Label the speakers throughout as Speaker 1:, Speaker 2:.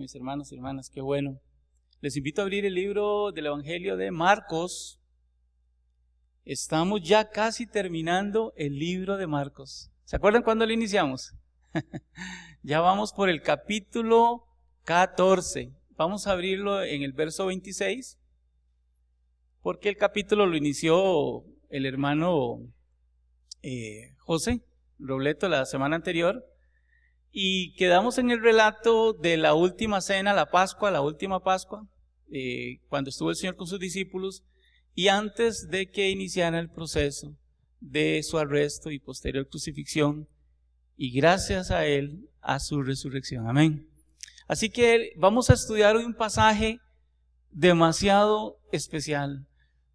Speaker 1: mis hermanos y hermanas, qué bueno. Les invito a abrir el libro del Evangelio de Marcos. Estamos ya casi terminando el libro de Marcos. ¿Se acuerdan cuándo lo iniciamos? Ya vamos por el capítulo 14. Vamos a abrirlo en el verso 26, porque el capítulo lo inició el hermano José Robleto la semana anterior. Y quedamos en el relato de la última cena, la última Pascua, cuando estuvo el Señor con sus discípulos y antes de que iniciara el proceso de su arresto y posterior crucifixión, y gracias a Él, a su resurrección. Amén. Así que vamos a estudiar hoy un pasaje demasiado especial,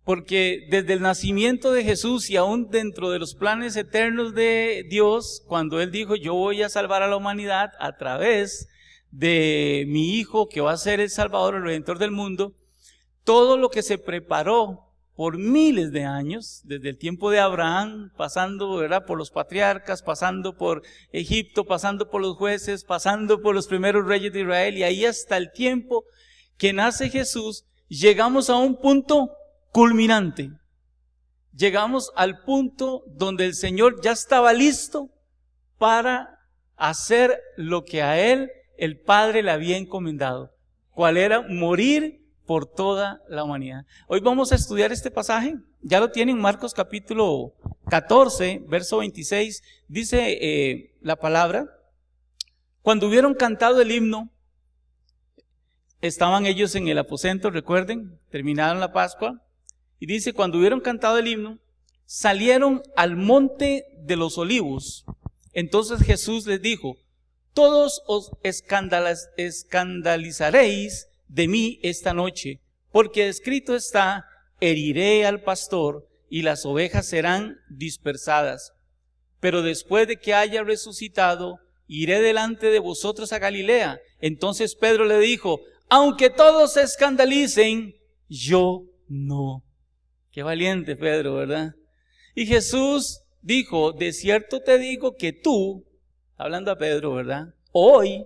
Speaker 1: porque desde el nacimiento de Jesús y aún dentro de los planes eternos de Dios, cuando Él dijo, yo voy a salvar a la humanidad a través de mi Hijo que va a ser el Salvador, el Redentor del mundo, todo lo que se preparó por miles de años, desde el tiempo de Abraham, pasando, ¿verdad?, por los patriarcas, pasando por Egipto, pasando por los jueces, pasando por los primeros reyes de Israel, y ahí hasta el tiempo que nace Jesús, llegamos a un punto culminante. Llegamos al punto donde el Señor ya estaba listo para hacer lo que a Él el Padre le había encomendado, cuál era morir por toda la humanidad. Hoy vamos a estudiar este pasaje, ya lo tienen, Marcos capítulo 14, verso 26, dice la palabra: cuando hubieron cantado el himno, estaban ellos en el aposento, recuerden, terminaron la Pascua. Y dice, cuando hubieron cantado el himno, salieron al monte de los olivos. Entonces Jesús les dijo, todos os escandalizaréis de mí esta noche, porque escrito está, heriré al pastor y las ovejas serán dispersadas. Pero después de que haya resucitado, iré delante de vosotros a Galilea. Entonces Pedro le dijo, aunque todos se escandalicen, yo no. Qué valiente Pedro, ¿verdad? Y Jesús dijo, de cierto te digo que tú, hablando a Pedro, ¿verdad?, hoy,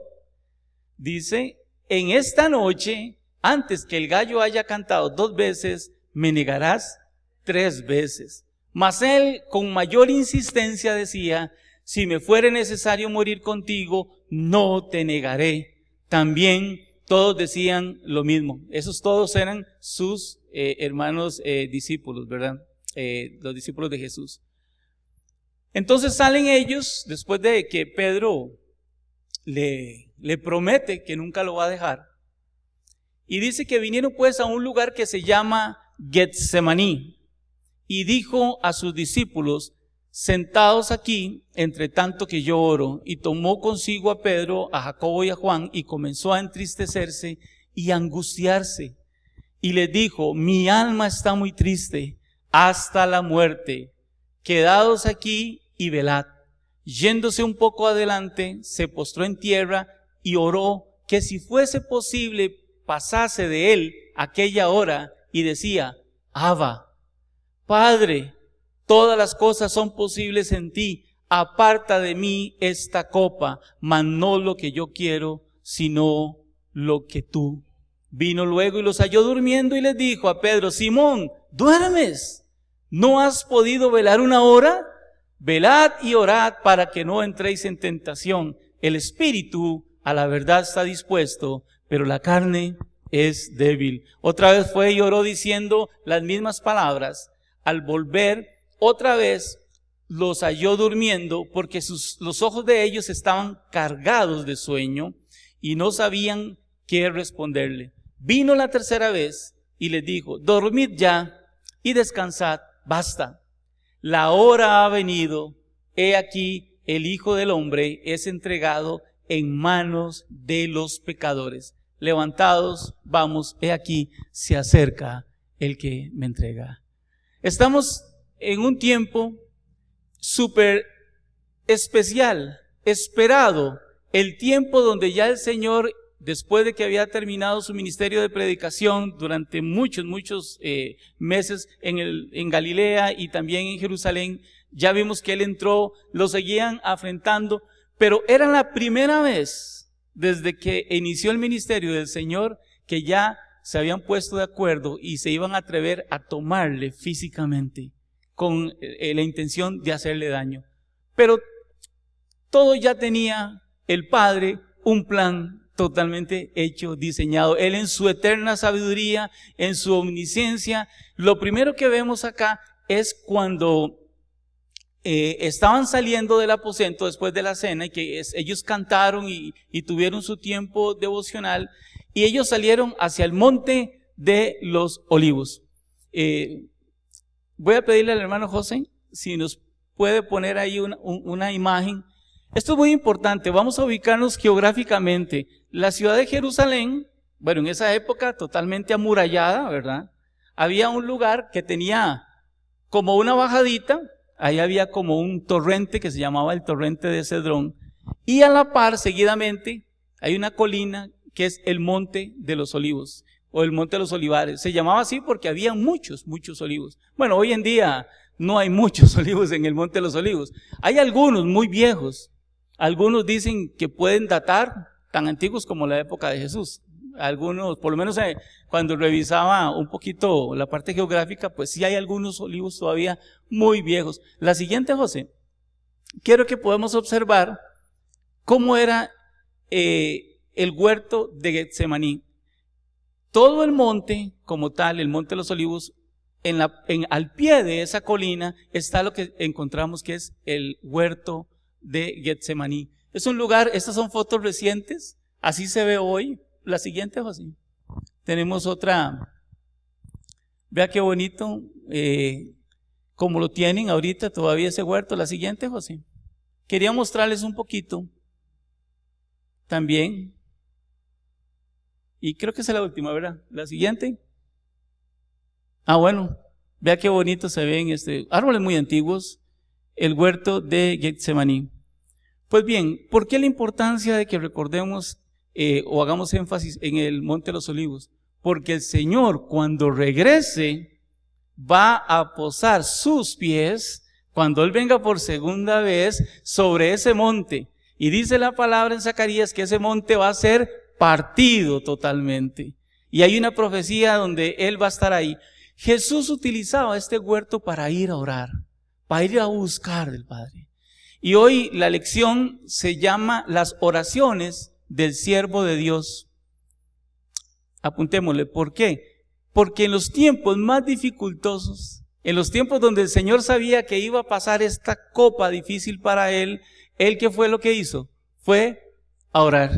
Speaker 1: dice, en esta noche, antes que el gallo haya cantado 2 veces, me negarás 3 veces. Mas él con mayor insistencia decía, si me fuere necesario morir contigo, no te negaré. También todos decían lo mismo. Esos todos eran sus hermanos discípulos, ¿verdad? Los discípulos de Jesús. Entonces salen ellos, después de que Pedro le promete que nunca lo va a dejar. Y dice que vinieron pues a un lugar que se llama Getsemaní. Y dijo a sus discípulos, sentados aquí, entre tanto que yo oro, y tomó consigo a Pedro, a Jacobo y a Juan, y comenzó a entristecerse y a angustiarse. Y les dijo, mi alma está muy triste hasta la muerte. Quedaos aquí y velad. Yéndose un poco adelante, se postró en tierra y oró que si fuese posible pasase de él aquella hora, y decía, Abba, Padre, todas las cosas son posibles en ti, aparta de mí esta copa, mas no lo que yo quiero, sino lo que tú. Vino luego y los halló durmiendo y les dijo a Pedro, Simón, ¿duermes? ¿No has podido velar 1 hora? Velad y orad para que no entréis en tentación. El espíritu a la verdad está dispuesto, pero la carne es débil. Otra vez fue y oró diciendo las mismas palabras. Al volver, otra vez los halló durmiendo, porque los ojos de ellos estaban cargados de sueño y no sabían qué responderle. Vino la tercera vez y les dijo, dormid ya y descansad, basta. La hora ha venido, he aquí el Hijo del Hombre es entregado en manos de los pecadores. Levantados, vamos, he aquí se acerca el que me entrega. Estamos en un tiempo súper especial, esperado, el tiempo donde ya el Señor, después de que había terminado su ministerio de predicación durante muchos meses en Galilea y también en Jerusalén, ya vimos que Él entró, lo seguían afrentando, pero era la primera vez desde que inició el ministerio del Señor, que ya se habían puesto de acuerdo y se iban a atrever a tomarle físicamente con la intención de hacerle daño. Pero todo ya tenía el Padre un plan totalmente hecho, diseñado. Él en su eterna sabiduría, en su omnisciencia. Lo primero que vemos acá es cuando estaban saliendo del aposento después de la cena y que ellos cantaron y tuvieron su tiempo devocional, y ellos salieron hacia el monte de los olivos. Voy a pedirle al hermano José si nos puede poner ahí una imagen. Esto es muy importante. Vamos a ubicarnos geográficamente. La ciudad de Jerusalén, bueno, en esa época totalmente amurallada, ¿verdad? Había un lugar que tenía como una bajadita. Ahí había como un torrente que se llamaba el torrente de Cedrón. Y a la par, seguidamente, hay una colina que es el Monte de los Olivos, o el Monte de los Olivares. Se llamaba así porque había muchos olivos. Bueno, hoy en día no hay muchos olivos en el Monte de los Olivos. Hay algunos muy viejos. Algunos dicen que pueden datar tan antiguos como la época de Jesús. Algunos, por lo menos cuando revisaba un poquito la parte geográfica, pues sí hay algunos olivos todavía muy viejos. La siguiente, José, quiero que podamos observar cómo era el huerto de Getsemaní. Todo el monte, como tal, el Monte de los Olivos, al pie de esa colina está lo que encontramos que es el huerto de Getsemaní. Es un lugar, estas son fotos recientes, así se ve hoy. La siguiente, José. Tenemos otra. Vea qué bonito, como lo tienen ahorita todavía ese huerto. La siguiente, José. Quería mostrarles un poquito también. Y creo que esa es la última, ¿verdad? La siguiente. Bueno, vea qué bonito se ven árboles muy antiguos, el huerto de Getsemaní. Pues bien, ¿por qué la importancia de que recordemos o hagamos énfasis en el Monte de los Olivos? Porque el Señor, cuando regrese, va a posar sus pies, cuando Él venga por segunda vez, sobre ese monte. Y dice la palabra en Zacarías que ese monte va a ser partido totalmente. Y hay una profecía donde Él va a estar ahí. Jesús utilizaba este huerto para ir a orar, para ir a buscar del Padre. Y hoy la lección se llama las oraciones del siervo de Dios. Apuntémosle, ¿por qué? Porque en los tiempos más dificultosos, en los tiempos donde el Señor sabía que iba a pasar esta copa difícil para Él, ¿qué fue lo que hizo? Fue a orar.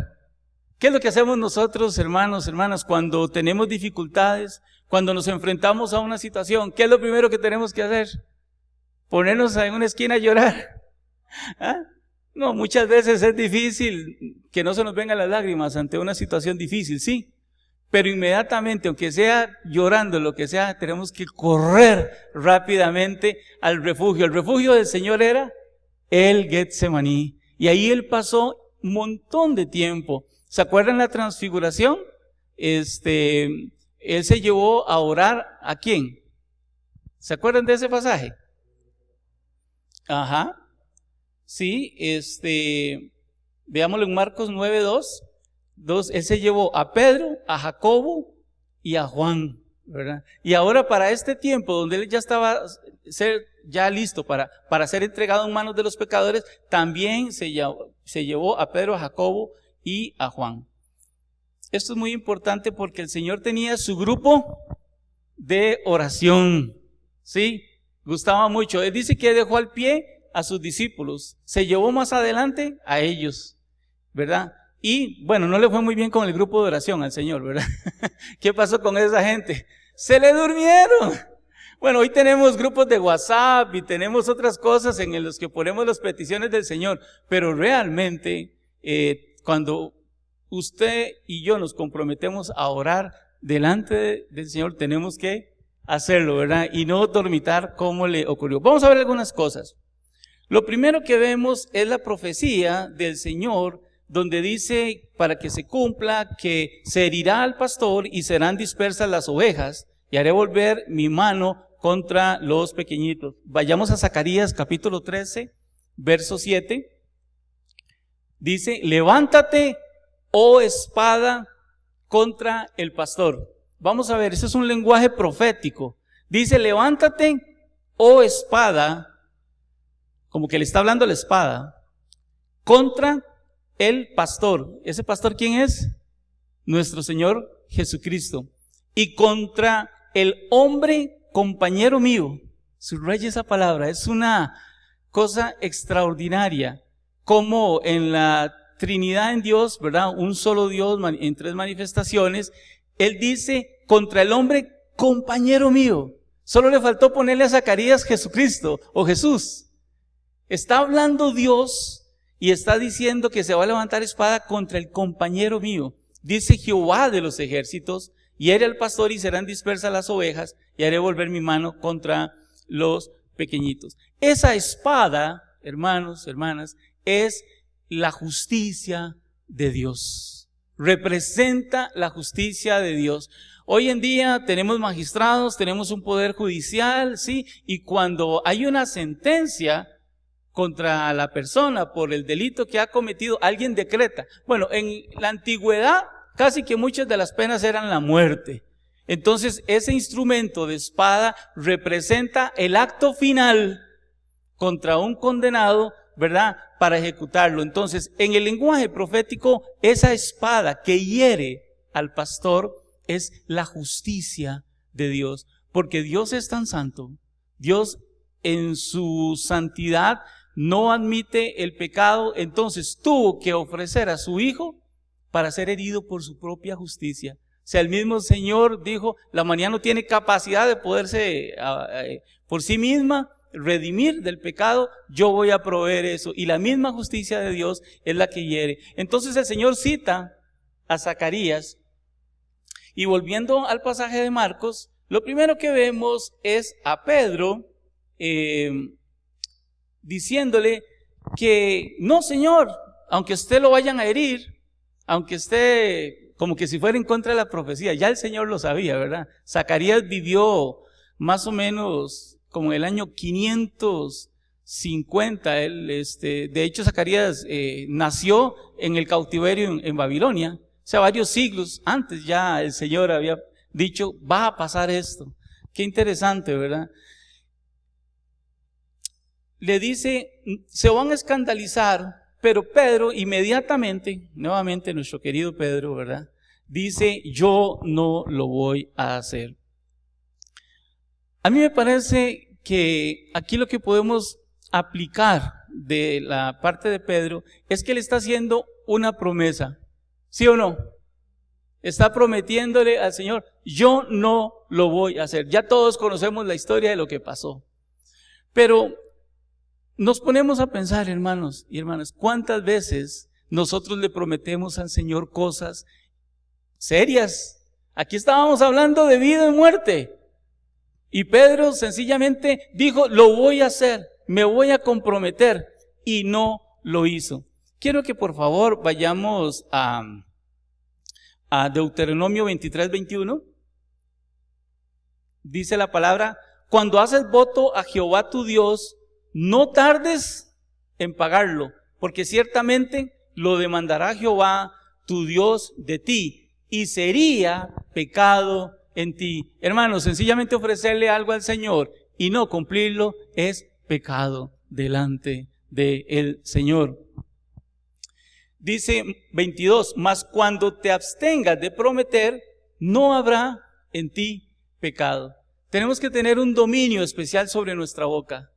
Speaker 1: ¿Qué es lo que hacemos nosotros, hermanos, hermanas, cuando tenemos dificultades, cuando nos enfrentamos a una situación? ¿Qué es lo primero que tenemos que hacer? ¿Ponernos en una esquina a llorar? No, muchas veces es difícil que no se nos vengan las lágrimas ante una situación difícil, sí, pero inmediatamente, aunque sea llorando, lo que sea, tenemos que correr rápidamente al refugio. El refugio del Señor era el Getsemaní, y ahí Él pasó un montón de tiempo. ¿Se acuerdan la transfiguración? Él se llevó a orar ¿a quién? ¿Se acuerdan de ese pasaje? Ajá. Sí, veámoslo en Marcos 9:2. Él se llevó a Pedro, a Jacobo y a Juan, ¿verdad? Y ahora para este tiempo, donde él ya estaba ya listo para ser entregado en manos de los pecadores, también se llevó a Pedro, a Jacobo y a Juan. Esto es muy importante porque el Señor tenía su grupo de oración, ¿sí? Gustaba mucho. Él dice que dejó al pie a sus discípulos, se llevó más adelante a ellos, ¿verdad? Y bueno, no le fue muy bien con el grupo de oración al Señor, ¿verdad? ¿Qué pasó con esa gente? Se le durmieron. Bueno, hoy tenemos grupos de WhatsApp y tenemos otras cosas en los que ponemos las peticiones del Señor, pero realmente cuando usted y yo nos comprometemos a orar delante del Señor, tenemos que hacerlo, ¿verdad? Y no dormitar como le ocurrió. Vamos a ver algunas cosas. Lo primero que vemos es la profecía del Señor, donde dice, para que se cumpla, que se herirá al pastor y serán dispersas las ovejas, y haré volver mi mano contra los pequeñitos. Vayamos a Zacarías capítulo 13, verso 7. Dice, levántate, oh espada contra el pastor. Vamos a ver, ese es un lenguaje profético. Dice, levántate, oh espada, como que le está hablando la espada, contra el pastor. ¿Ese pastor quién es? Nuestro Señor Jesucristo. Y contra el hombre compañero mío. Subraya esa palabra, es una cosa extraordinaria. Como en la Trinidad en Dios, ¿verdad? Un solo Dios en tres manifestaciones. Él dice, contra el hombre compañero mío. Solo le faltó ponerle a Zacarías Jesucristo o Jesús. Está hablando Dios y está diciendo que se va a levantar espada contra el compañero mío. Dice Jehová de los ejércitos, hiere al pastor y serán dispersas las ovejas, y haré volver mi mano contra los pequeñitos. Esa espada, hermanos, hermanas, es la justicia de Dios. Representa la justicia de Dios. Hoy en día tenemos magistrados, tenemos un poder judicial, ¿sí? Y cuando hay una sentencia contra la persona por el delito que ha cometido, alguien decreta. Bueno, en la antigüedad casi que muchas de las penas eran la muerte. Entonces ese instrumento de espada representa el acto final contra un condenado, ¿verdad? Para ejecutarlo. Entonces en el lenguaje profético, esa espada que hiere al pastor es la justicia de Dios. Porque Dios es tan santo. Dios en su santidad no admite el pecado, entonces tuvo que ofrecer a su Hijo para ser herido por su propia justicia. O sea, el mismo Señor dijo, la humanidad no tiene capacidad de poderse por sí misma redimir del pecado, yo voy a proveer eso. Y la misma justicia de Dios es la que hiere. Entonces el Señor cita a Zacarías, y volviendo al pasaje de Marcos, lo primero que vemos es a Pedro, diciéndole que no, Señor, aunque usted lo vayan a herir, aunque esté como que si fuera en contra de la profecía, ya el Señor lo sabía, ¿verdad? Zacarías vivió más o menos como el año 550, de hecho Zacarías nació en el cautiverio en Babilonia, o sea, varios siglos antes ya el Señor había dicho, va a pasar esto. Qué interesante, ¿verdad? Le dice, se van a escandalizar, pero Pedro inmediatamente, nuevamente nuestro querido Pedro, ¿verdad? Dice, yo no lo voy a hacer. A mí me parece que aquí lo que podemos aplicar de la parte de Pedro es que le está haciendo una promesa, ¿sí o no? Está prometiéndole al Señor, yo no lo voy a hacer. Ya todos conocemos la historia de lo que pasó, pero nos ponemos a pensar, hermanos y hermanas, ¿cuántas veces nosotros le prometemos al Señor cosas serias? Aquí estábamos hablando de vida y muerte. Y Pedro sencillamente dijo, lo voy a hacer, me voy a comprometer. Y no lo hizo. Quiero que por favor vayamos a Deuteronomio 23:21. Dice la palabra, cuando haces voto a Jehová tu Dios, no tardes en pagarlo, porque ciertamente lo demandará Jehová tu Dios de ti, y sería pecado en ti. Hermanos, sencillamente ofrecerle algo al Señor y no cumplirlo es pecado delante del Señor. Dice 22, mas cuando te abstengas de prometer, no habrá en ti pecado. Tenemos que tener un dominio especial sobre nuestra boca,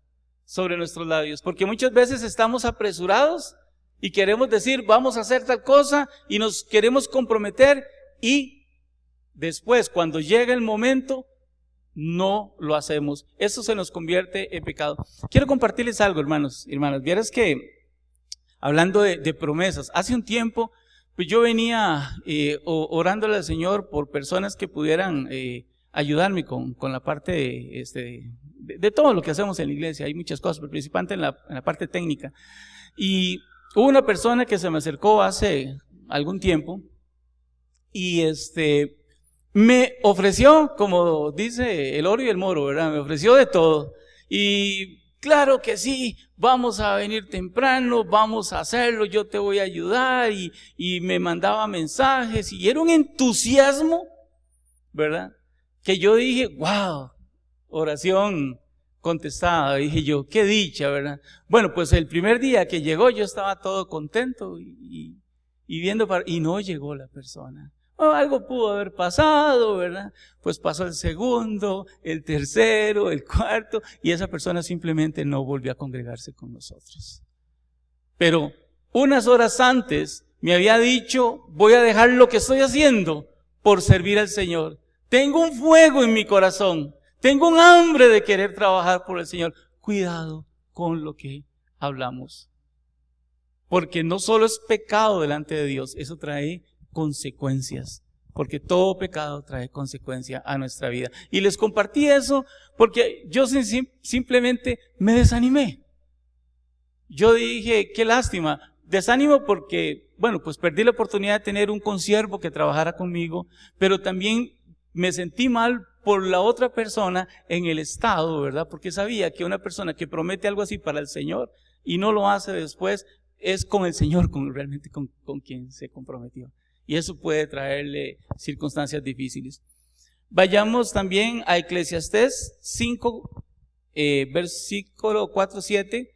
Speaker 1: sobre nuestros labios, porque muchas veces estamos apresurados y queremos decir, vamos a hacer tal cosa y nos queremos comprometer y después, cuando llega el momento, no lo hacemos. Eso se nos convierte en pecado. Quiero compartirles algo, hermanos y hermanas. Vieras que, hablando de promesas, hace un tiempo, pues yo venía orándole al Señor por personas que pudieran ayudarme con la parte de todo lo que hacemos en la iglesia. Hay muchas cosas, pero principalmente en la parte técnica. Y hubo una persona que se me acercó hace algún tiempo y me ofreció, como dice el oro y el moro, ¿verdad? Me ofreció de todo. Y claro que sí, vamos a venir temprano, vamos a hacerlo, yo te voy a ayudar, y me mandaba mensajes, y era un entusiasmo, ¿verdad? Que yo dije, wow, oración contestada. Dije yo, qué dicha, ¿verdad? Bueno, pues el primer día que llegó yo estaba todo contento y viendo y no llegó la persona. Algo pudo haber pasado, ¿verdad? Pues pasó el segundo, el tercero, el cuarto, y esa persona simplemente no volvió a congregarse con nosotros. Pero unas horas antes me había dicho, voy a dejar lo que estoy haciendo por servir al Señor. Tengo un fuego en mi corazón. Tengo un hambre de querer trabajar por el Señor. Cuidado con lo que hablamos. Porque no solo es pecado delante de Dios, eso trae consecuencias. Porque todo pecado trae consecuencia a nuestra vida. Y les compartí eso porque yo simplemente me desanimé. Yo dije, qué lástima. Desánimo porque, bueno, pues perdí la oportunidad de tener un consiervo que trabajara conmigo, pero también me sentí mal por la otra persona en el estado, ¿verdad? Porque sabía que una persona que promete algo así para el Señor y no lo hace después, es con el Señor realmente con quien se comprometió. Y eso puede traerle circunstancias difíciles. Vayamos también a Eclesiastés 5, versículo 4-7.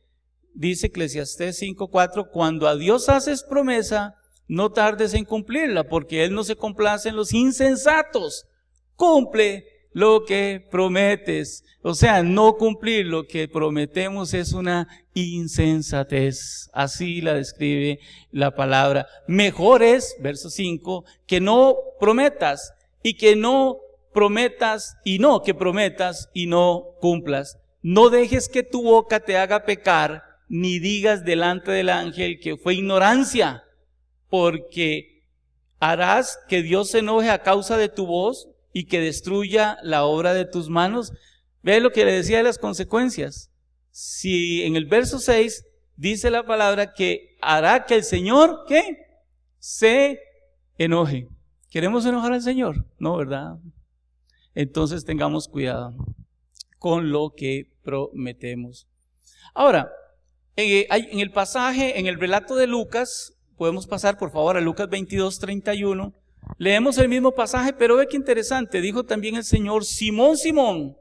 Speaker 1: Dice Eclesiastés 5:4, cuando a Dios haces promesa, no tardes en cumplirla, porque Él no se complace en los insensatos. Cumple lo que prometes. O sea, no cumplir lo que prometemos es una insensatez. Así la describe la palabra. Mejor es, verso 5, que no prometas y que no prometas y no, que prometas y no cumplas. No dejes que tu boca te haga pecar, ni digas delante del ángel que fue ignorancia, porque harás que Dios se enoje a causa de tu voz y que destruya la obra de tus manos. Ve lo que le decía de las consecuencias. Si en el verso 6 dice la palabra que hará que el Señor, ¿qué? Se enoje. ¿Queremos enojar al Señor? No, ¿verdad? Entonces tengamos cuidado con lo que prometemos. Ahora, en el pasaje, en el relato de Lucas, podemos pasar por favor a Lucas 22:31. Leemos el mismo pasaje, pero ve qué interesante. Dijo también el Señor, Simón, Simón,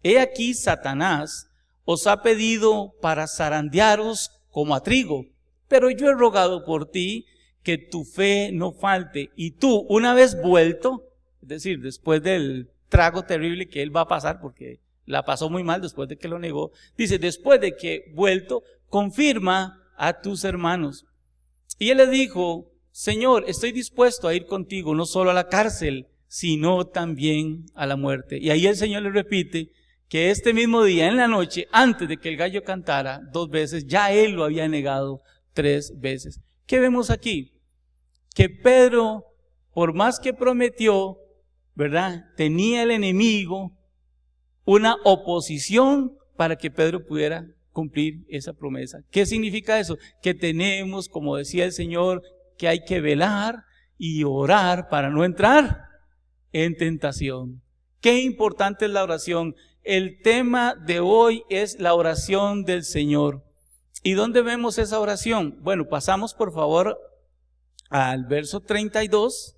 Speaker 1: he aquí Satanás os ha pedido para zarandearos como a trigo, pero yo he rogado por ti que tu fe no falte, y tú, una vez vuelto, es decir, después del trago terrible que él va a pasar, porque la pasó muy mal después de que lo negó, dice, después de que vuelto, confirma a tus hermanos. Y él le dijo, Señor, estoy dispuesto a ir contigo, no solo a la cárcel, sino también a la muerte. Y ahí el Señor le repite que este mismo día, en la noche, antes de que el gallo cantara 2 veces, ya él lo había negado 3 veces. ¿Qué vemos aquí? Que Pedro, por más que prometió, ¿verdad? Tenía el enemigo una oposición para que Pedro pudiera cumplir esa promesa. ¿Qué significa eso? Que tenemos, como decía el Señor, que hay que velar y orar para no entrar en tentación. Qué importante es la oración. El tema de hoy es la oración del Señor. ¿Y dónde vemos esa oración? Bueno, pasamos por favor al verso 32,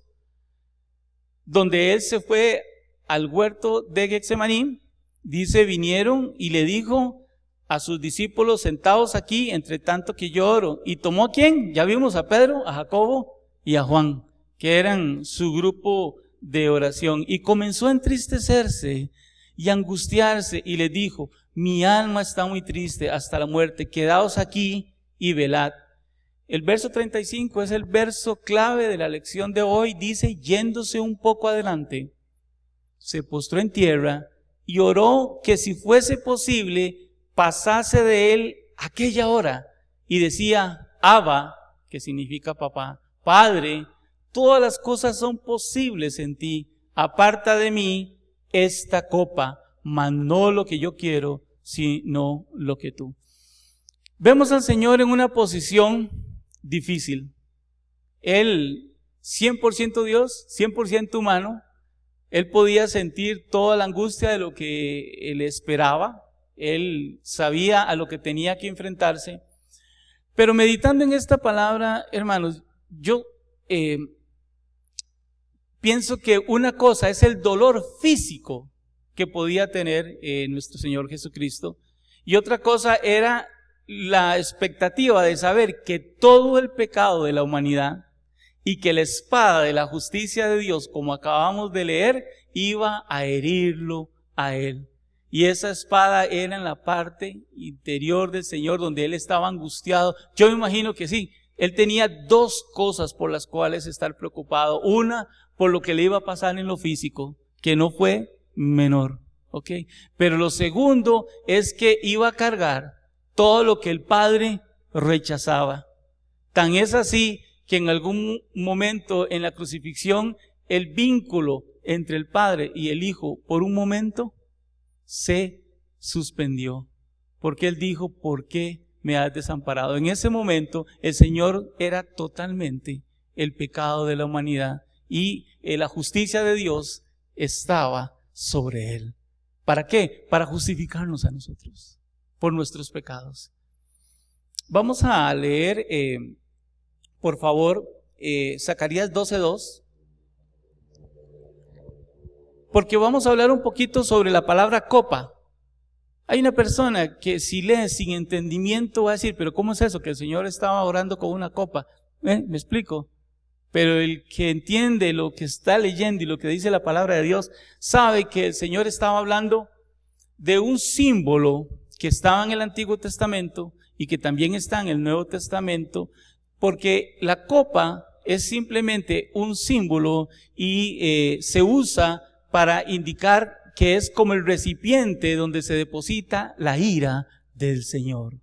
Speaker 1: donde él se fue al huerto de Getsemaní. Dice, vinieron y le dijo a sus discípulos, sentados aquí, entre tanto que yo oro. ¿Y tomó a quién? Ya vimos a Pedro, a Jacobo y a Juan, que eran su grupo de oración. Y comenzó a entristecerse y angustiarse, y le dijo, mi alma está muy triste hasta la muerte, quedaos aquí y velad. El verso 35 es el verso clave de la lección de hoy. Dice, yéndose un poco adelante, se postró en tierra y oró que si fuese posible, pasase de él aquella hora, y decía, Abba, que significa papá, Padre, todas las cosas son posibles en ti, aparta de mí esta copa, mas no lo que yo quiero, sino lo que tú. Vemos al Señor en una posición difícil. Él, 100% Dios, 100% humano, él podía sentir toda la angustia de lo que él esperaba, él sabía a lo que tenía que enfrentarse. Pero meditando en esta palabra, hermanos, yo pienso que una cosa es el dolor físico que podía tener nuestro Señor Jesucristo, y otra cosa era la expectativa de saber que todo el pecado de la humanidad y que la espada de la justicia de Dios, como acabamos de leer, iba a herirlo a él. Y esa espada era en la parte interior del Señor, donde él estaba angustiado. Yo me imagino que sí, él tenía dos cosas por las cuales estar preocupado. Una, por lo que le iba a pasar en lo físico, que no fue menor, ¿ok? Pero lo segundo es que iba a cargar todo lo que el Padre rechazaba. Tan es así que en algún momento en la crucifixión, el vínculo entre el Padre y el Hijo, por un momento, se suspendió. Porque Él dijo, ¿por qué me has desamparado? En ese momento, el Señor era totalmente el pecado de la humanidad y la justicia de Dios estaba sobre Él. ¿Para qué? Para justificarnos a nosotros por nuestros pecados. Vamos a leer, por favor, Zacarías 12:2, porque vamos a hablar un poquito sobre la palabra copa. Hay una persona que si lee sin entendimiento va a decir, pero ¿cómo es eso? Que el Señor estaba orando con una copa. ¿Me explico? Pero el que entiende lo que está leyendo y lo que dice la palabra de Dios, sabe que el Señor estaba hablando de un símbolo que estaba en el Antiguo Testamento y que también está en el Nuevo Testamento, porque la copa es simplemente un símbolo y se usa para indicar que es como el recipiente donde se deposita la ira del Señor.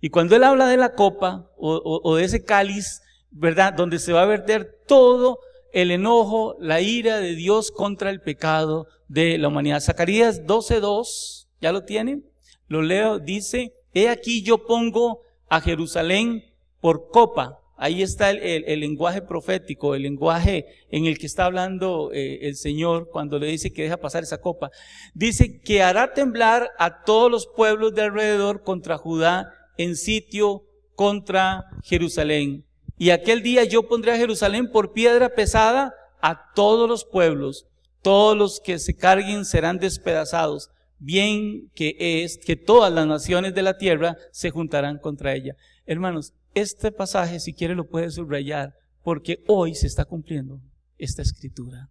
Speaker 1: Y cuando Él habla de la copa o de ese cáliz, ¿verdad?, donde se va a verter todo el enojo, la ira de Dios contra el pecado de la humanidad. Zacarías 12:2, ¿ya lo tienen? Lo leo, dice, he aquí yo pongo a Jerusalén por copa. Ahí está el lenguaje profético, el lenguaje en el que está hablando el Señor cuando le dice que deja pasar esa copa. Dice que hará temblar a todos los pueblos de alrededor contra Judá en sitio contra Jerusalén. Y aquel día yo pondré a Jerusalén por piedra pesada a todos los pueblos. Todos los que se carguen serán despedazados. Bien que es que todas las naciones de la tierra se juntarán contra ella. Hermanos, este pasaje, si quiere, lo puede subrayar, porque hoy se está cumpliendo esta escritura.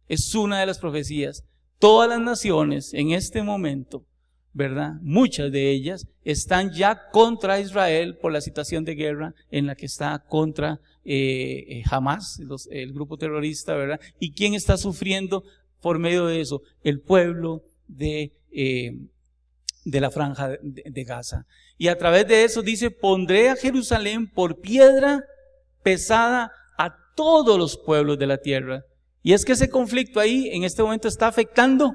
Speaker 1: Es una de las profecías. Todas las naciones en este momento, ¿verdad?, muchas de ellas están ya contra Israel por la situación de guerra en la que está contra Hamas, el grupo terrorista, ¿verdad? ¿Y quién está sufriendo por medio de eso? El pueblo de la franja de Gaza. Y a través de eso dice, pondré a Jerusalén por piedra pesada a todos los pueblos de la tierra. Y es que ese conflicto ahí en este momento está afectando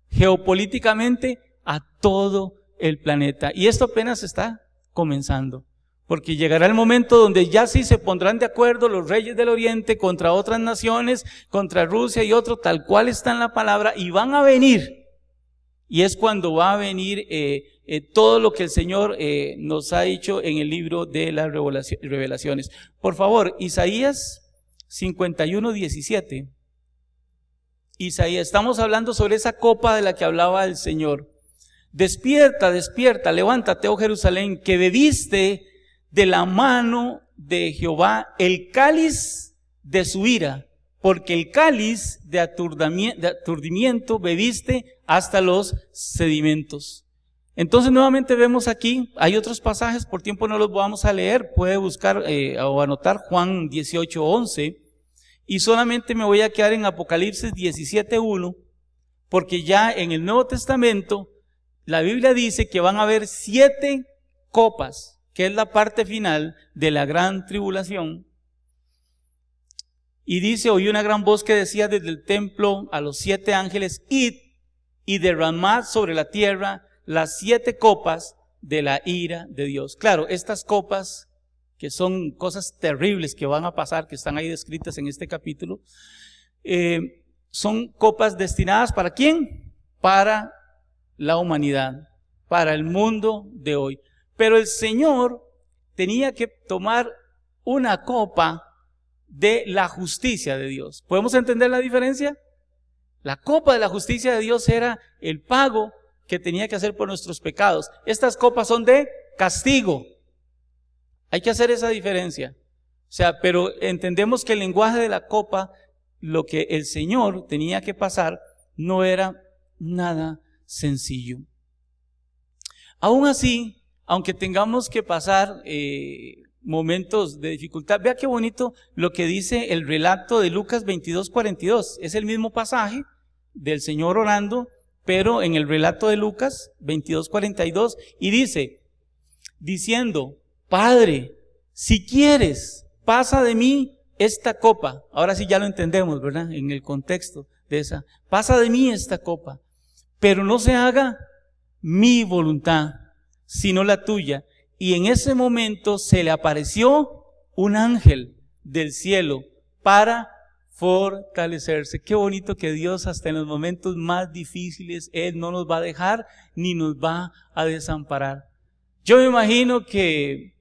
Speaker 1: geopolíticamente a todo el planeta. Y esto apenas está comenzando, porque llegará el momento donde ya sí se pondrán de acuerdo los reyes del oriente contra otras naciones, contra Rusia y otro, tal cual está en la palabra, y van a venir. Y es cuando va a venir todo lo que el Señor nos ha dicho en el libro de las revelaciones. Por favor, Isaías 51:17. Isaías, estamos hablando sobre esa copa de la que hablaba el Señor. Despierta, despierta, levántate, oh Jerusalén, que bebiste de la mano de Jehová el cáliz de su ira, porque el cáliz de aturdimiento bebiste hasta los sedimentos. Entonces nuevamente vemos aquí, hay otros pasajes, por tiempo no los vamos a leer, puede buscar o anotar Juan 18:11, y solamente me voy a quedar en Apocalipsis 17:1, porque ya en el Nuevo Testamento la Biblia dice que van a haber 7 copas, que es la parte final de la gran tribulación. Y dice, oí una gran voz que decía desde el templo a los 7 ángeles, id y derramad sobre la tierra las 7 copas de la ira de Dios. Claro, estas copas, que son cosas terribles que van a pasar, que están ahí descritas en este capítulo, son copas destinadas ¿para quién? Para la humanidad. para el mundo de hoy. Pero el Señor tenía que tomar una copa de la justicia de Dios. ¿Podemos entender la diferencia? La copa de la justicia de Dios era el pago que tenía que hacer por nuestros pecados. Estas copas son de castigo. Hay que hacer esa diferencia. O sea, pero entendemos que el lenguaje de la copa, lo que el Señor tenía que pasar, no era nada sencillo. Aún así, aunque tengamos que pasar momentos de dificultad, vea qué bonito lo que dice el relato de Lucas 22:42. Es el mismo pasaje del Señor orando, pero en el relato de Lucas 22:42, y dice, diciendo, Padre, si quieres, pasa de mí esta copa. Ahora sí ya lo entendemos, ¿verdad? En el contexto de esa. Pasa de mí esta copa, pero no se haga mi voluntad, sino la tuya. Y en ese momento se le apareció un ángel del cielo para fortalecerse. Qué bonito que Dios hasta en los momentos más difíciles, Él no nos va a dejar ni nos va a desamparar. Yo me imagino que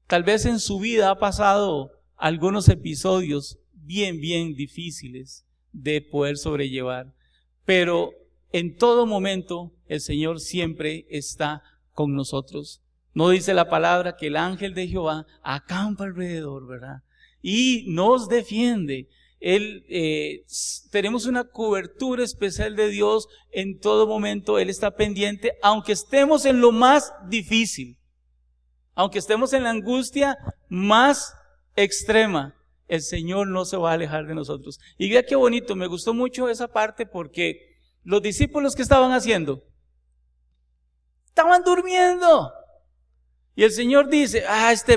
Speaker 1: tal vez en su vida ha pasado algunos episodios bien difíciles de poder sobrellevar, pero en todo momento el Señor siempre está con nosotros. No dice la palabra que el ángel de Jehová acampa alrededor, ¿verdad? Y nos defiende. Tenemos una cobertura especial de Dios en todo momento. Él está pendiente, aunque estemos en lo más difícil, aunque estemos en la angustia más extrema, el Señor no se va a alejar de nosotros. Y vea qué bonito, me gustó mucho esa parte porque los discípulos, ¿qué estaban haciendo? Estaban durmiendo. Y el Señor dice,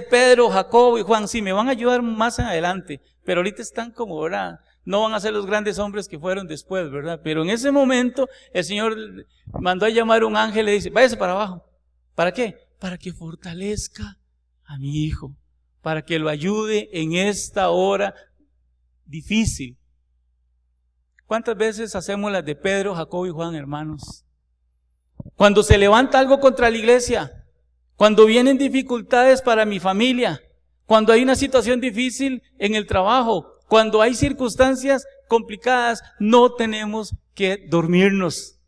Speaker 1: Pedro, Jacobo y Juan, sí, me van a ayudar más adelante, pero ahorita están como, ¿verdad? No van a ser los grandes hombres que fueron después, ¿verdad? Pero en ese momento el Señor mandó a llamar a un ángel y le dice, váyase para abajo. ¿Para qué? Para que fortalezca a mi hijo, para que lo ayude en esta hora difícil. ¿Cuántas veces hacemos las de Pedro, Jacobo y Juan, hermanos? Cuando se levanta algo contra la iglesia, cuando vienen dificultades para mi familia, cuando hay una situación difícil en el trabajo, cuando hay circunstancias complicadas, no tenemos que dormirnos,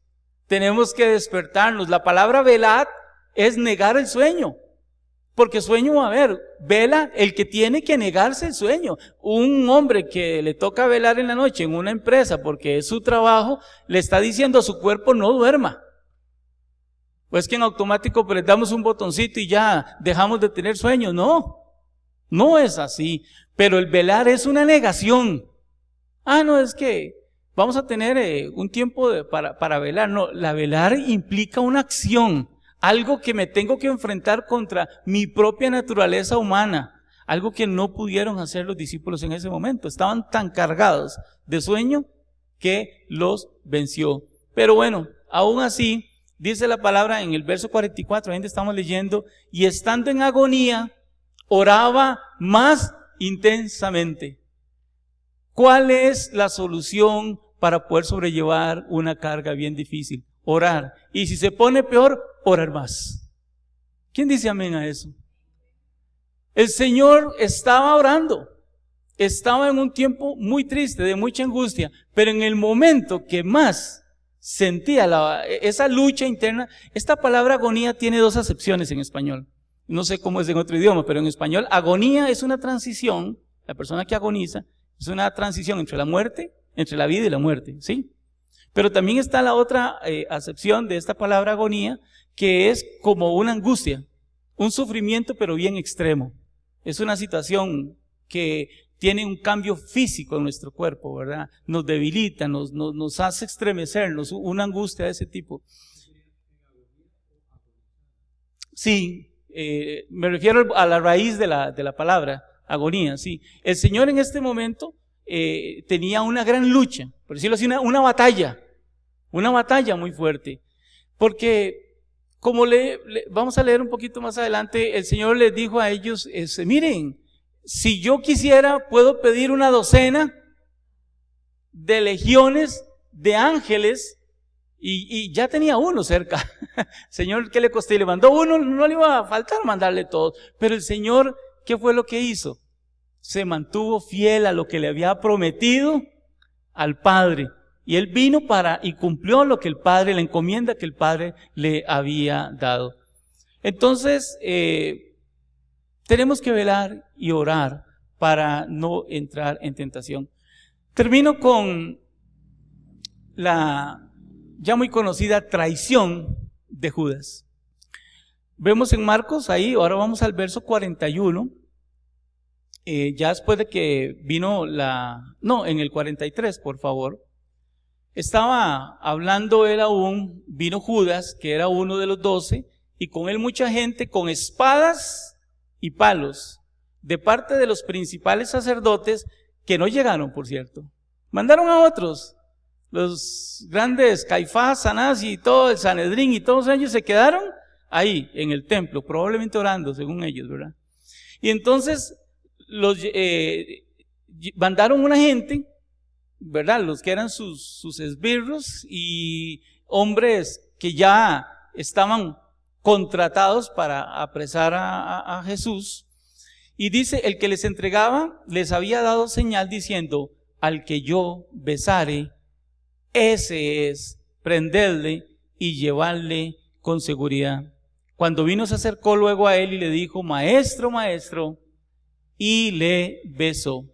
Speaker 1: tenemos que despertarnos. La palabra velad es negar el sueño, porque sueño va a haber. Vela el que tiene que negarse el sueño. Un hombre que le toca velar en la noche en una empresa porque es su trabajo, le está diciendo a su cuerpo no duerma. Pues que en automático pues, le damos un botoncito y ya dejamos de tener sueño. No es así. Pero el velar es una negación. No, es que vamos a tener un tiempo para velar. No, la velar implica una acción. Algo que me tengo que enfrentar contra mi propia naturaleza humana. Algo que no pudieron hacer los discípulos en ese momento. Estaban tan cargados de sueño que los venció. Pero bueno, aún así, dice la palabra en el verso 44, ahí estamos leyendo, y estando en agonía, oraba más intensamente. ¿Cuál es la solución para poder sobrellevar una carga bien difícil? Orar. Y si se pone peor, orar más. ¿Quién dice amén a eso? El Señor estaba orando. Estaba en un tiempo muy triste, de mucha angustia, pero en el momento que más sentía esa lucha interna. Esta palabra agonía tiene dos acepciones en español. No sé cómo es en otro idioma, pero en español agonía es una transición. La persona que agoniza es una transición entre la muerte, entre la vida y la muerte, ¿sí? Pero también está la otra acepción de esta palabra agonía, que es como una angustia, un sufrimiento pero bien extremo. Es una situación que tiene un cambio físico en nuestro cuerpo, ¿verdad? Nos debilita, nos hace estremecernos, una angustia de ese tipo. Sí, me refiero a la raíz de la palabra, agonía, sí. El Señor en este momento tenía una gran lucha, por decirlo así, una batalla muy fuerte. Porque, como vamos a leer un poquito más adelante, el Señor les dijo a ellos, miren, si yo quisiera, puedo pedir una docena de legiones de ángeles Y ya tenía uno cerca. Señor, ¿qué le costó? Y le mandó uno, no le iba a faltar mandarle todos. Pero el Señor, ¿qué fue lo que hizo? Se mantuvo fiel a lo que le había prometido al Padre. Y él vino y cumplió lo que el Padre, la encomienda que el Padre le había dado. Entonces, tenemos que velar y orar para no entrar en tentación. Termino con la ya muy conocida traición de Judas. Vemos en Marcos ahí, ahora vamos al verso 41, ya después de que vino en el 43, por favor. Estaba hablando él aún, vino Judas, que era uno de los 12, y con él mucha gente con espadas y palos, de parte de los principales sacerdotes, que no llegaron, por cierto. Mandaron a otros, los grandes Caifás, Anás y todo el Sanedrín, y todos ellos se quedaron ahí, en el templo, probablemente orando, según ellos, ¿verdad? Y entonces, mandaron una gente, ¿verdad? Los que eran sus esbirros y hombres que ya estaban contratados para apresar a Jesús. Y dice, el que les entregaba les había dado señal diciendo, al que yo besare, ese es, prendedle y llevarle con seguridad. Cuando vino se acercó luego a él y le dijo, maestro, maestro, y le besó.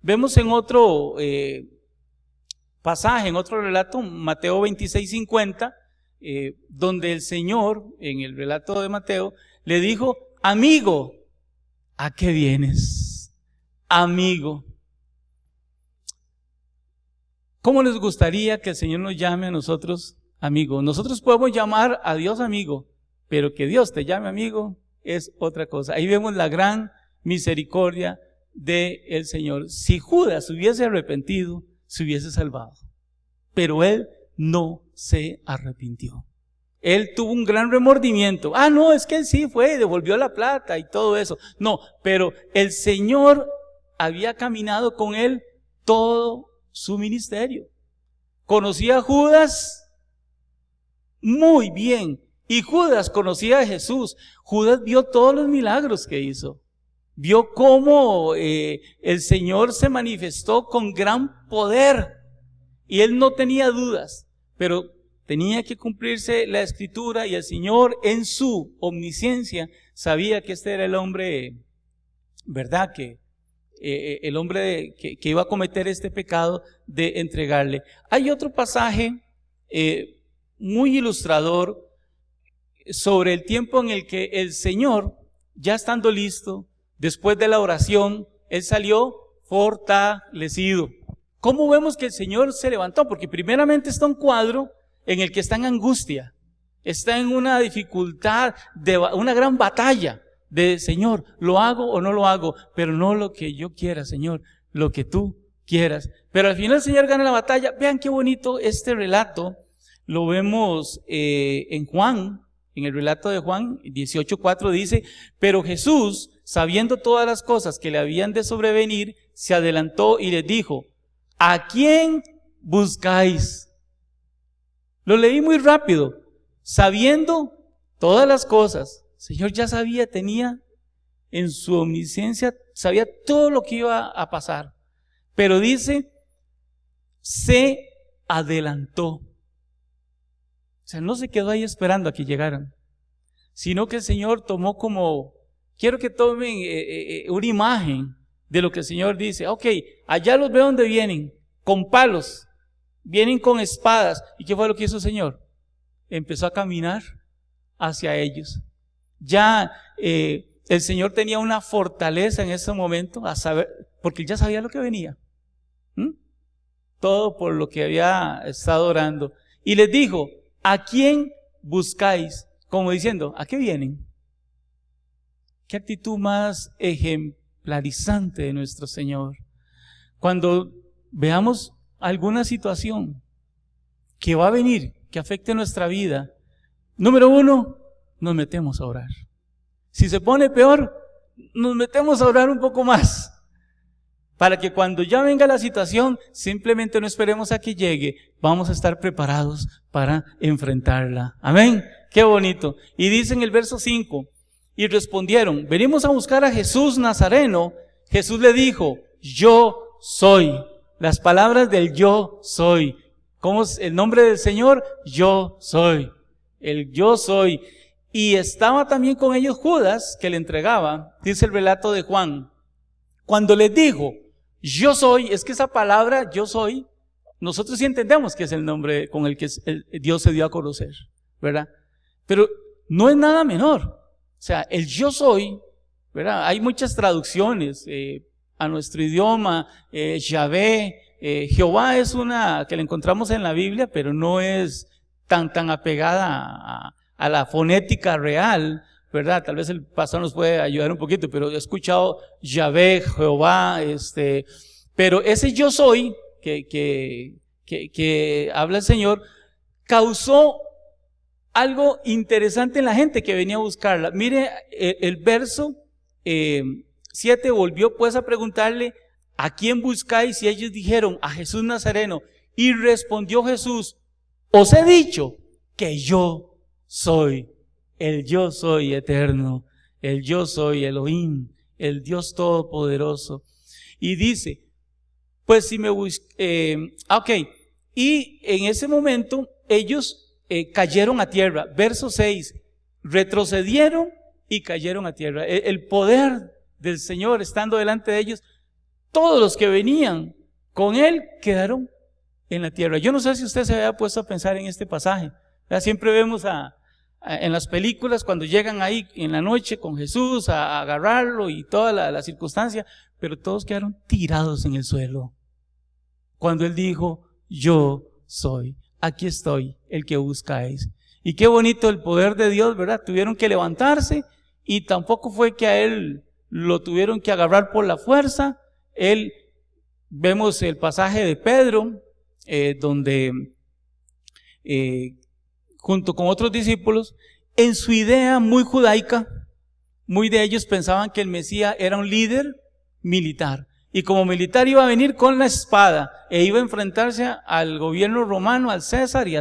Speaker 1: Vemos en otro pasaje, en otro relato, Mateo 26:50, donde el Señor, en el relato de Mateo, le dijo, amigo, ¿a qué vienes? Amigo. ¿Cómo les gustaría que el Señor nos llame a nosotros amigo? Nosotros podemos llamar a Dios amigo, pero que Dios te llame amigo es otra cosa. Ahí vemos la gran misericordia del Señor. Si Judas hubiese arrepentido, se hubiese salvado. Pero él no se arrepintió. Él tuvo un gran remordimiento. No, es que él sí fue y devolvió la plata y todo eso. No, pero el Señor había caminado con él todo su ministerio. Conocía a Judas muy bien. Y Judas conocía a Jesús. Judas vio todos los milagros que hizo. Vio cómo el Señor se manifestó con gran poder. Y él no tenía dudas, pero tenía que cumplirse la Escritura y el Señor en su omnisciencia sabía que este era el hombre, ¿verdad? Que el hombre que iba a cometer este pecado de entregarle. Hay otro pasaje muy ilustrador sobre el tiempo en el que el Señor, ya estando listo, después de la oración, él salió fortalecido. ¿Cómo vemos que el Señor se levantó? Porque primeramente está un cuadro en el que está en angustia, está en una dificultad, una gran batalla de Señor, ¿lo hago o no lo hago? Pero no lo que yo quiera, Señor, lo que tú quieras. Pero al final el Señor gana la batalla. Vean qué bonito este relato, lo vemos en Juan, en el relato de Juan 18:4 dice, pero Jesús, sabiendo todas las cosas que le habían de sobrevenir, se adelantó y les dijo, ¿a quién buscáis? Lo leí muy rápido. Sabiendo todas las cosas, el Señor ya sabía, tenía en su omnisciencia, sabía todo lo que iba a pasar. Pero dice, se adelantó. O sea, no se quedó ahí esperando a que llegaran, sino que el Señor tomó quiero que tomen una imagen de lo que el Señor dice. Ok, allá los veo donde vienen, con palos, vienen con espadas. ¿Y qué fue lo que hizo el Señor? Empezó a caminar hacia ellos. Ya el Señor tenía una fortaleza en ese momento, a saber, porque Él ya sabía lo que venía. Todo por lo que había estado orando. Y les dijo, ¿a quién buscáis? Como diciendo, ¿a qué vienen? Qué actitud más ejemplarizante de nuestro Señor. Cuando veamos alguna situación que va a venir, que afecte nuestra vida, número 1, nos metemos a orar. Si se pone peor, nos metemos a orar un poco más. para que cuando ya venga la situación, simplemente no esperemos a que llegue, vamos a estar preparados para enfrentarla. Amén. Qué bonito. Y dice en el verso 5, y respondieron, venimos a buscar a Jesús Nazareno. Jesús le dijo, yo soy. Las palabras del yo soy. ¿Cómo es el nombre del Señor? Yo soy. El yo soy. Y estaba también con ellos Judas, que le entregaba, dice el relato de Juan. Cuando les dijo, yo soy, es que esa palabra, yo soy, nosotros sí entendemos que es el nombre con el que Dios se dio a conocer, ¿verdad? Pero no es nada menor. O sea, el yo soy, ¿verdad? Hay muchas traducciones a nuestro idioma, Yahvé, Jehová es una que la encontramos en la Biblia, pero no es tan apegada a la fonética real, ¿verdad? Tal vez el pastor nos puede ayudar un poquito, pero he escuchado Yahvé, Jehová, pero ese yo soy que habla el Señor, causó algo interesante en la gente que venía a buscarla. Mire el verso 7, volvió pues a preguntarle, ¿a quién buscáis? Y ellos dijeron, a Jesús Nazareno. Y respondió Jesús, os he dicho que yo soy, el yo soy eterno, el yo soy Elohim, el Dios todopoderoso. Y dice, pues si me y en ese momento ellos cayeron a tierra. Verso 6, retrocedieron y cayeron a tierra. El poder del Señor estando delante de ellos, todos los que venían con Él quedaron en la tierra. Yo no sé si usted se había puesto a pensar en este pasaje. Siempre vemos en las películas cuando llegan ahí en la noche con Jesús a agarrarlo y toda la circunstancia, pero todos quedaron tirados en el suelo. Cuando Él dijo, yo soy, aquí estoy, el que buscáis. Y qué bonito el poder de Dios, ¿verdad? Tuvieron que levantarse y tampoco fue que a Él lo tuvieron que agarrar por la fuerza. Vemos el pasaje de Pedro, donde junto con otros discípulos, en su idea muy judaica, muy de ellos pensaban que el Mesías era un líder militar. Y como militar iba a venir con la espada e iba a enfrentarse al gobierno romano, al César y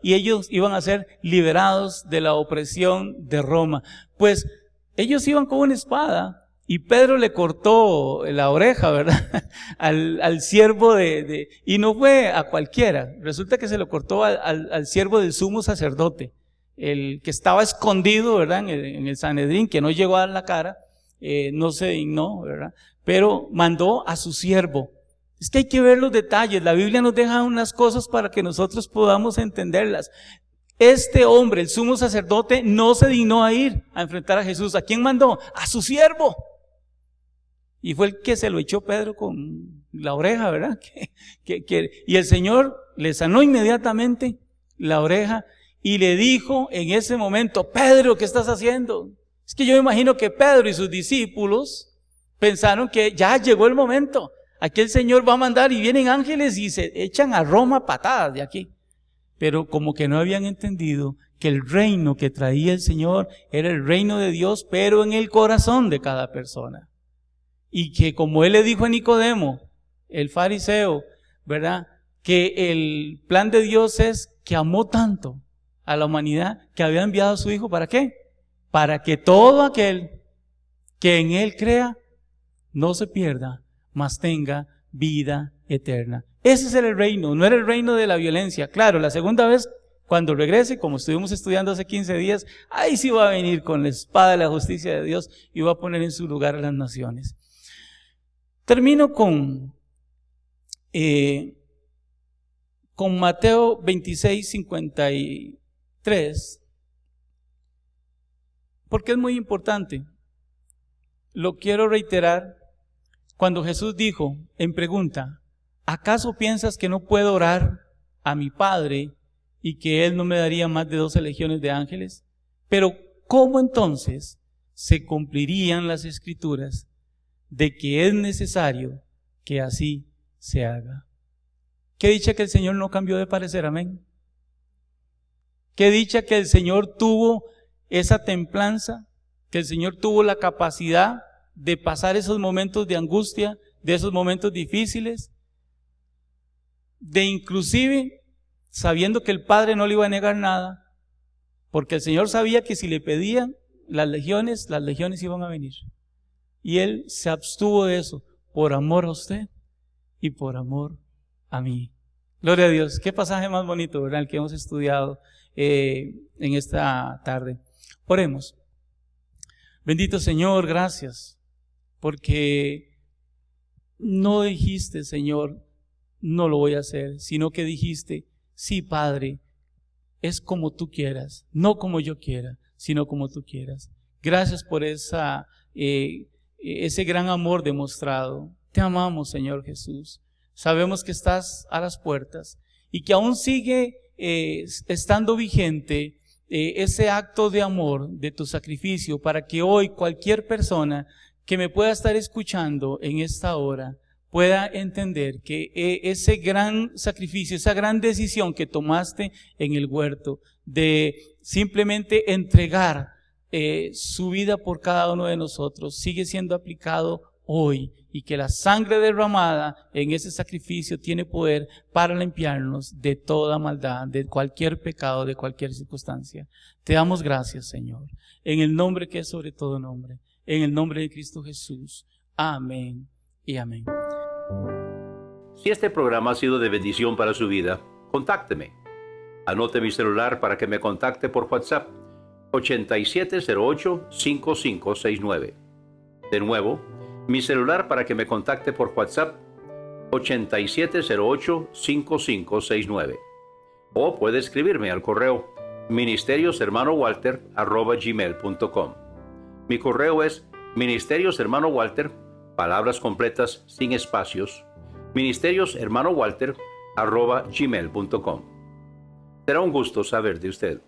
Speaker 1: y ellos iban a ser liberados de la opresión de Roma. Pues ellos iban con una espada y Pedro le cortó la oreja, ¿verdad? al siervo y no fue a cualquiera. Resulta que se lo cortó al siervo del sumo sacerdote, el que estaba escondido, ¿verdad? En el Sanedrín, que no llegó a dar la cara, no se dignó, ¿verdad? Pero mandó a su siervo. Es que hay que ver los detalles. La Biblia nos deja unas cosas para que nosotros podamos entenderlas. Este hombre, el sumo sacerdote, no se dignó a ir a enfrentar a Jesús. ¿A quién mandó? A su siervo. Y fue el que se lo echó Pedro con la oreja, ¿verdad? Y el Señor le sanó inmediatamente la oreja y le dijo en ese momento, Pedro, ¿qué estás haciendo? Es que yo me imagino que Pedro y sus discípulos pensaron que ya llegó el momento. Aquí el Señor va a mandar y vienen ángeles y se echan a Roma patadas de aquí. Pero como que no habían entendido que el reino que traía el Señor era el reino de Dios, pero en el corazón de cada persona. Y que como Él le dijo a Nicodemo, el fariseo, ¿verdad? Que el plan de Dios es que amó tanto a la humanidad que había enviado a su Hijo, ¿para qué? Para que todo aquel que en Él crea no se pierda, mas tenga vida eterna. Ese es el reino, no era el reino de la violencia. Claro, la segunda vez, cuando regrese, como estuvimos estudiando hace 15 días, ahí sí va a venir con la espada de la justicia de Dios y va a poner en su lugar a las naciones. Termino con Mateo 26:53, porque es muy importante. Lo quiero reiterar. Cuando Jesús dijo en pregunta, ¿acaso piensas que no puedo orar a mi Padre y que Él no me daría más de 12 legiones de ángeles? Pero ¿cómo entonces se cumplirían las Escrituras de que es necesario que así se haga? Qué dicha que el Señor no cambió de parecer, amén. Qué dicha que el Señor tuvo esa templanza, que el Señor tuvo la capacidad de pasar esos momentos de angustia, de esos momentos difíciles, de inclusive sabiendo que el Padre no le iba a negar nada, porque el Señor sabía que si le pedían las legiones iban a venir. Y Él se abstuvo de eso por amor a usted y por amor a mí. Gloria a Dios. Qué pasaje más bonito, ¿verdad? El que hemos estudiado en esta tarde. Oremos. Bendito Señor, gracias, porque no dijiste, Señor, no lo voy a hacer, sino que dijiste, sí, Padre, es como tú quieras, no como yo quiera, sino como tú quieras. Gracias por ese gran amor demostrado. Te amamos, Señor Jesús. Sabemos que estás a las puertas y que aún sigue estando vigente ese acto de amor de tu sacrificio, para que hoy cualquier persona que me pueda estar escuchando en esta hora pueda entender que ese gran sacrificio, esa gran decisión que tomaste en el huerto de simplemente entregar su vida por cada uno de nosotros, sigue siendo aplicado hoy, y que la sangre derramada en ese sacrificio tiene poder para limpiarnos de toda maldad, de cualquier pecado, de cualquier circunstancia. Te damos gracias, Señor, en el nombre que es sobre todo nombre, en el nombre de Cristo Jesús. Amén y amén.
Speaker 2: Si este programa ha sido de bendición para su vida, contácteme. Anote mi celular para que me contacte por WhatsApp, 8708-5569. De nuevo, mi celular para que me contacte por WhatsApp, 8708-5569. O puede escribirme al correo ministerioshermanowalter@gmail.com. Mi correo es ministerioshermanowalter, palabras completas sin espacios, ministerioshermanowalter@gmail.com. Será un gusto saber de usted.